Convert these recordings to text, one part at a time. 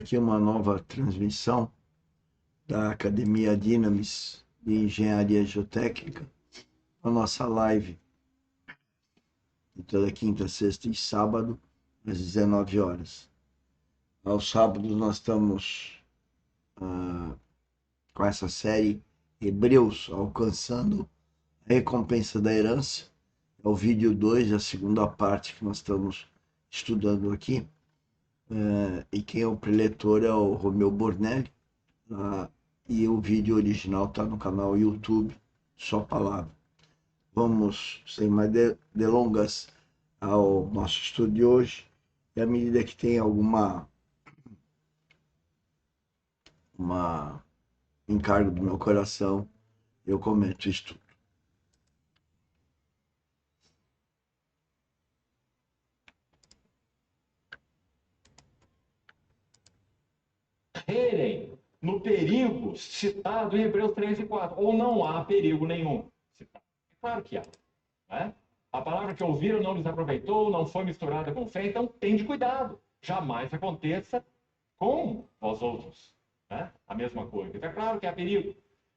Aqui uma nova transmissão da Academia Dynamis de Engenharia Geotécnica, a nossa live de toda quinta, sexta e sábado, às 19 horas. Aos sábados nós estamos com essa série Hebreus, alcançando a recompensa da herança. É o vídeo 2, a segunda parte que nós estamos estudando aqui. E quem é o preletor é o Romeu Bornelli. E o vídeo original está no canal YouTube, só palavra. Vamos, sem mais delongas, ao nosso estudo de hoje. E à medida que tem alguma encargo do meu coração, eu comento o estudo. Crerem no perigo citado em Hebreus 3 e 4, ou não há perigo nenhum citado. É claro que há. Né? A palavra que ouviram não lhes aproveitou, não foi misturada com fé, então tende cuidado. Jamais aconteça com vós outros. Né? A mesma coisa. Então é claro que há perigo.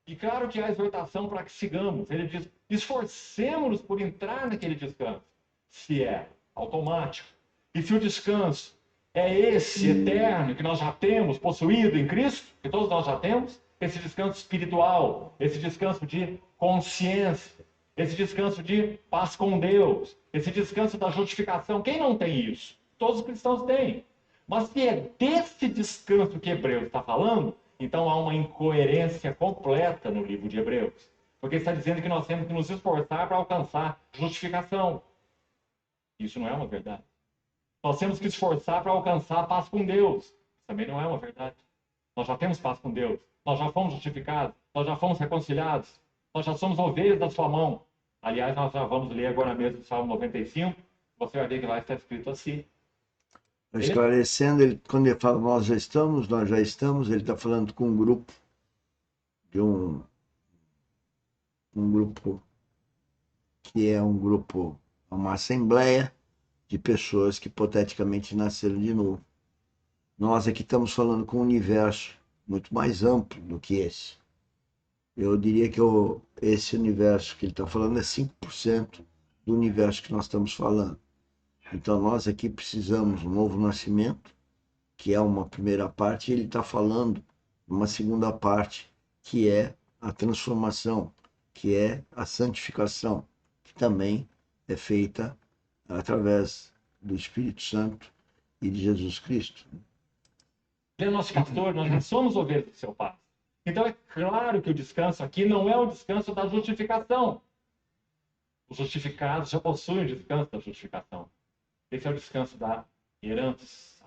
E claro que há exortação para que sigamos. Ele diz, esforcemos-nos por entrar naquele descanso. Se é automático. E se o descanso é esse eterno que nós já temos possuído em Cristo, que todos nós já temos, esse descanso espiritual, esse descanso de consciência, esse descanso de paz com Deus, esse descanso da justificação. Quem não tem isso? Todos os cristãos têm. Mas se é desse descanso que Hebreus está falando, então há uma incoerência completa no livro de Hebreus. Porque está dizendo que nós temos que nos esforçar para alcançar justificação. Isso não é uma verdade. Nós temos que esforçar para alcançar a paz com Deus. Isso também não é uma verdade. Nós já temos paz com Deus. Nós já fomos justificados. Nós já fomos reconciliados. Nós já somos ovelhas da sua mão. Aliás, nós já vamos ler agora mesmo o Salmo 95. Você vai ver que lá está escrito assim. Esclarecendo, quando ele fala nós já estamos, ele está falando com um grupo, de um grupo que é uma assembleia de pessoas que hipoteticamente nasceram de novo. Nós aqui estamos falando com um universo muito mais amplo do que esse. Eu diria que esse universo que ele está falando é 5% do universo que nós estamos falando. Então nós aqui precisamos de um novo nascimento, que é uma primeira parte, e ele está falando uma segunda parte, que é a transformação, que é a santificação, que também é feita através do Espírito Santo e de Jesus Cristo. Ele é nosso pastor, nós já somos ovelhas do seu pai. Então é claro que o descanso aqui não é o descanso da justificação. Os justificados já possuem o descanso da justificação. Esse é o descanso da herança.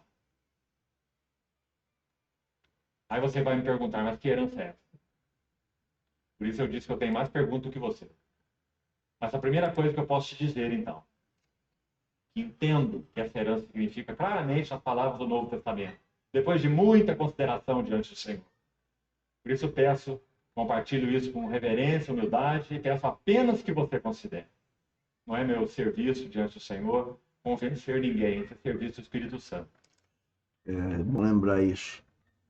Aí você vai me perguntar, mas que herança é essa? Por isso eu disse que eu tenho mais perguntas do que você. Mas a primeira coisa que eu posso te dizer, então, que entendo que essa herança significa claramente as palavras do Novo Testamento, depois de muita consideração diante do Senhor. Por isso eu peço, compartilho isso com reverência, humildade, e peço apenas que você considere. Não é meu serviço diante do Senhor convencer ninguém, esse é serviço do Espírito Santo. É bom lembrar isso.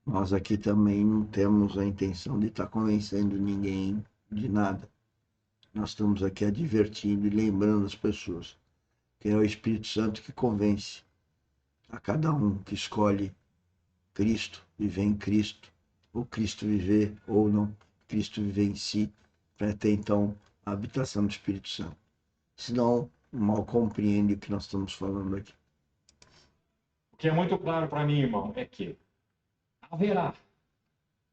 Nós aqui também não temos a intenção de estar convencendo ninguém de nada. Nós estamos aqui advertindo e lembrando as pessoas que é o Espírito Santo que convence a cada um que escolhe Cristo, viver em Cristo, ou Cristo viver ou não, Cristo viver em si, para ter então a habitação do Espírito Santo. Senão, mal compreende o que nós estamos falando aqui. O que é muito claro para mim, irmão, é que haverá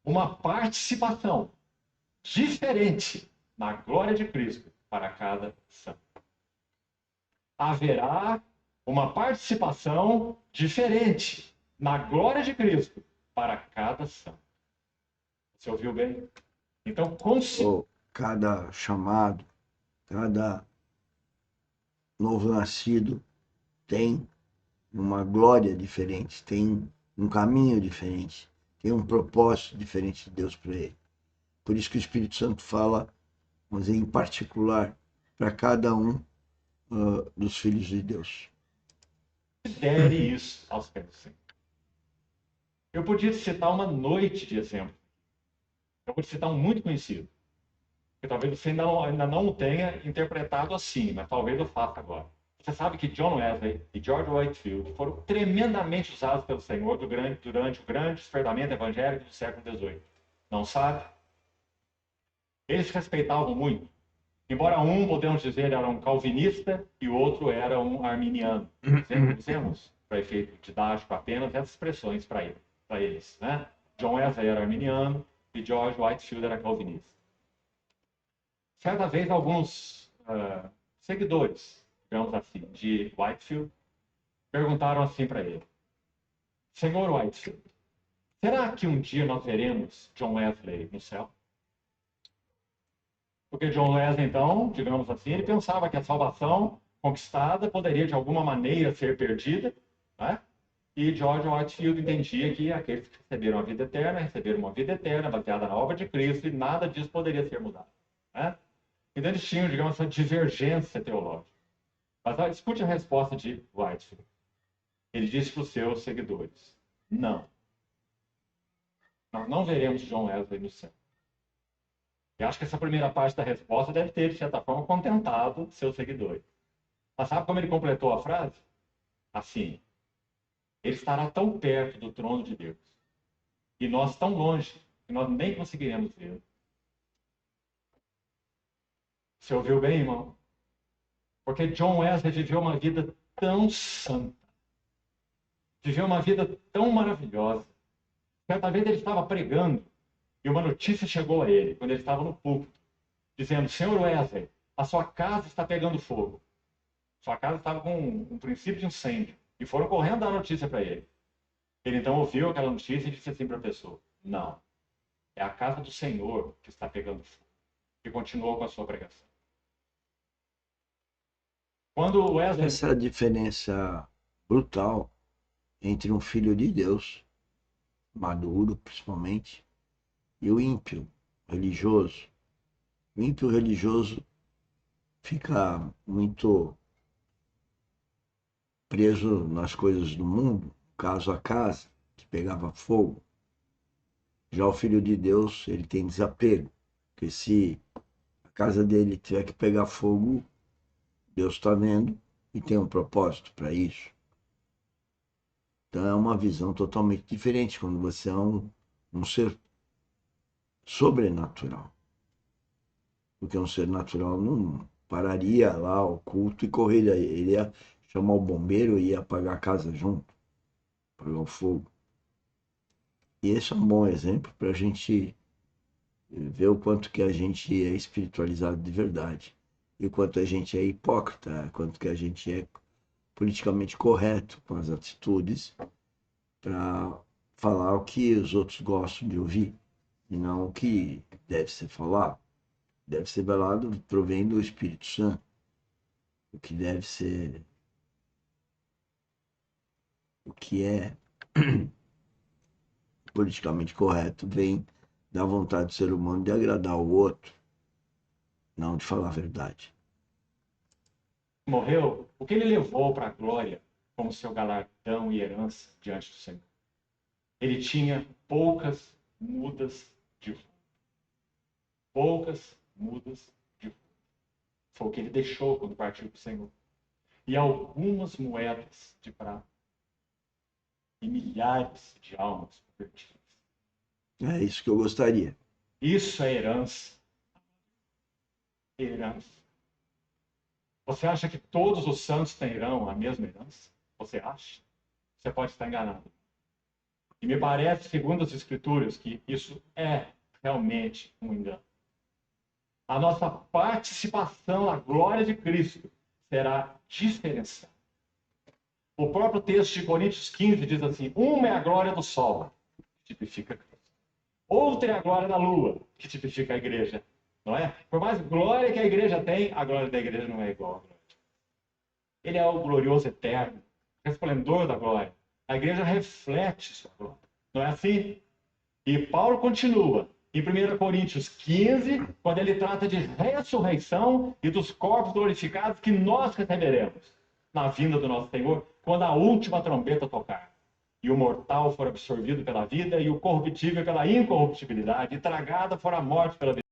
uma participação diferente na glória de Cristo para cada santo. Haverá uma participação diferente na glória de Cristo para cada santo. Você ouviu bem? Então, cada chamado, cada novo nascido tem uma glória diferente, tem um caminho diferente, tem um propósito diferente de Deus para ele. Por isso que o Espírito Santo fala, mas em particular, para cada um dos filhos de Deus. Considere isso aos pés do Senhor. Eu podia te citar uma noite de exemplo. Eu vou te citar um muito conhecido, que talvez você ainda não o tenha interpretado assim, mas talvez eu faça agora. Você sabe que John Wesley e George Whitefield foram tremendamente usados pelo Senhor durante o grande despertamento evangélico do século XVIII. Não sabe? Eles respeitavam muito. Embora um, podemos dizer, era um calvinista e o outro era um arminiano. Usemos, para efeito didático, apenas essas expressões para eles. Né? John Wesley era arminiano e George Whitefield era calvinista. Certa vez, alguns seguidores, digamos assim, de Whitefield, perguntaram assim para ele: Senhor Whitefield, será que um dia nós veremos John Wesley no céu? Porque John Wesley, então, digamos assim, ele pensava que a salvação conquistada poderia de alguma maneira ser perdida, né? E George Whitefield entendia que aqueles que receberam a vida eterna, receberam uma vida eterna baseada na obra de Cristo e nada disso poderia ser mudado, né? Então eles tinham, digamos, essa divergência teológica. Mas escute a resposta de Whitefield. Ele disse para os seus seguidores: não, nós não veremos John Wesley no céu. E acho que essa primeira parte da resposta deve ter, de certa forma, contentado seus seguidores. Mas sabe como ele completou a frase? Assim: ele estará tão perto do trono de Deus e nós tão longe que nós nem conseguiremos vê-lo. Você ouviu bem, irmão? Porque John Wesley viveu uma vida tão santa, viveu uma vida tão maravilhosa. Certa vez ele estava pregando e uma notícia chegou a ele, quando ele estava no púlpito, dizendo: Senhor Wesley, a sua casa está pegando fogo. Sua casa estava com um princípio de incêndio. E foram correndo dar a notícia para ele. Ele então ouviu aquela notícia e disse assim para a pessoa: não, é a casa do Senhor que está pegando fogo. E continuou com a sua pregação. Quando Wesley... Essa é a diferença brutal entre um filho de Deus, maduro principalmente, e o ímpio religioso. O ímpio religioso fica muito preso nas coisas do mundo, caso a casa, que pegava fogo. Já o filho de Deus, ele tem desapego, porque se a casa dele tiver que pegar fogo, Deus está vendo e tem um propósito para isso. Então é uma visão totalmente diferente quando você é um ser sobrenatural. Porque um ser natural não pararia lá o culto e correria. Ele ia chamar o bombeiro e ia apagar a casa junto, apagar o fogo. E esse é um bom exemplo para a gente ver o quanto que a gente é espiritualizado de verdade. E o quanto a gente é hipócrita, o quanto que a gente é politicamente correto com as atitudes para falar o que os outros gostam de ouvir e não o que deve ser falado. Deve ser falado provém do Espírito Santo. O que deve ser, o que é politicamente correto vem da vontade do ser humano de agradar o outro, não de falar a verdade. morreu, o que ele levou para a glória como seu galardão e herança diante do Senhor? Ele tinha poucas mudas de roupa. Poucas mudas de roupa. Foi o que ele deixou quando partiu para o Senhor. E algumas moedas de prata. E milhares de almas convertidas. É isso que eu gostaria. Isso é herança. Herança. Você acha que todos os santos terão a mesma herança? Você acha? Você pode estar enganado. E me parece, segundo as Escrituras, que isso é realmente um engano. A nossa participação na glória de Cristo será diferenciada. O próprio texto de Coríntios 15 diz assim: uma é a glória do sol, que tipifica Cristo. Outra é a glória da lua, que tipifica a igreja. Não é? Por mais glória que a igreja tem, a glória da igreja não é igual à glória. Ele é o glorioso eterno, resplendor da glória. A igreja reflete sua glória. Não é assim? E Paulo continua em 1 Coríntios 15, quando ele trata de ressurreição e dos corpos glorificados que nós receberemos na vinda do nosso Senhor, quando a última trombeta tocar. E o mortal for absorvido pela vida, e o corruptível pela incorruptibilidade, e tragada for a morte pela vida.